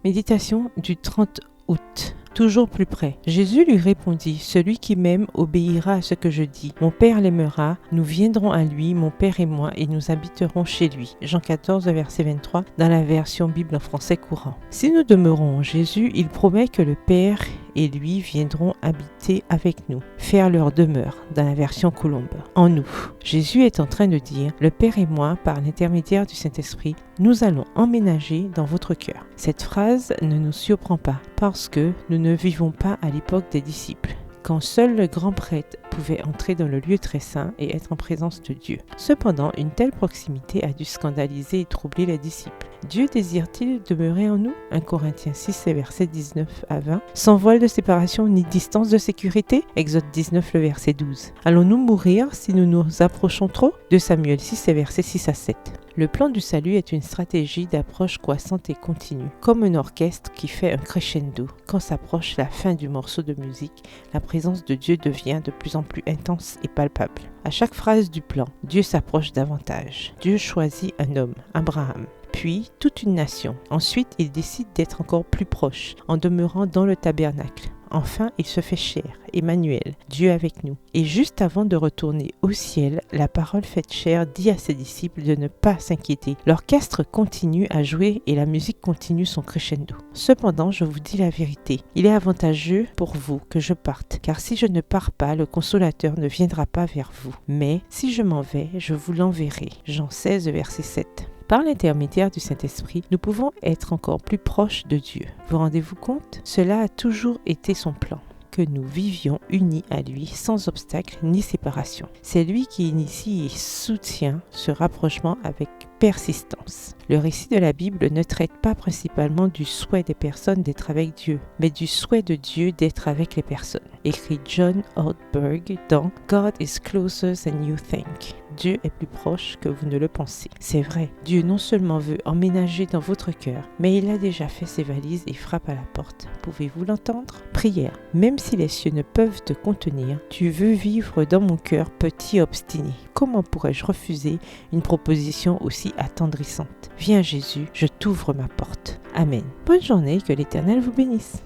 Méditation du 30 août. Toujours plus près. Jésus lui répondit, « Celui qui m'aime obéira à ce que je dis. Mon Père l'aimera, nous viendrons à lui, mon Père et moi, et nous habiterons chez lui. » Jean 14, verset 23, dans la version Bible en français courant. Si nous demeurons en Jésus, il promet que le Père et lui viendront habiter avec nous, faire leur demeure, dans la version Colombe, en nous. Jésus est en train de dire, « Le Père et moi, par l'intermédiaire du Saint-Esprit, nous allons emménager dans votre cœur. » Cette phrase ne nous surprend pas, parce que nous ne vivons pas à l'époque des disciples, quand seul le grand prêtre pouvait entrer dans le lieu très saint et être en présence de Dieu. Cependant, une telle proximité a dû scandaliser et troubler les disciples. Dieu désire-t-il demeurer en nous ? 1 Corinthiens 6, versets 19 à 20. Sans voile de séparation ni distance de sécurité ? Exode 19, le verset 12. Allons-nous mourir si nous nous approchons trop ? 2 Samuel 6, versets 6 à 7. Le plan du salut est une stratégie d'approche croissante et continue, comme un orchestre qui fait un crescendo. Quand s'approche la fin du morceau de musique, la présence de Dieu devient de plus en plus intense et palpable. À chaque phrase du plan, Dieu s'approche davantage. Dieu choisit un homme, Abraham, puis toute une nation. Ensuite, il décide d'être encore plus proche, en demeurant dans le tabernacle. Enfin, il se fait chair, Emmanuel, Dieu avec nous. Et juste avant de retourner au ciel, la parole faite chair dit à ses disciples de ne pas s'inquiéter. L'orchestre continue à jouer et la musique continue son crescendo. Cependant, je vous dis la vérité, il est avantageux pour vous que je parte, car si je ne pars pas, le Consolateur ne viendra pas vers vous. Mais si je m'en vais, je vous l'enverrai. Jean 16, verset 7. Par l'intermédiaire du Saint-Esprit, nous pouvons être encore plus proches de Dieu. Vous rendez-vous compte ? Cela a toujours été son plan, que nous vivions unis à lui sans obstacle ni séparation. C'est lui qui initie et soutient ce rapprochement avec persistance. Le récit de la Bible ne traite pas principalement du souhait des personnes d'être avec Dieu, mais du souhait de Dieu d'être avec les personnes. Écrit John Ortberg dans God is closer than you think. Dieu est plus proche que vous ne le pensez. C'est vrai, Dieu non seulement veut emménager dans votre cœur, mais il a déjà fait ses valises et frappe à la porte. Pouvez-vous l'entendre ? Prière. Même si les cieux ne peuvent te contenir, tu veux vivre dans mon cœur petit obstiné. Comment pourrais-je refuser une proposition aussi attendrissante ? Viens Jésus, je t'ouvre ma porte. Amen. Bonne journée, que l'Éternel vous bénisse.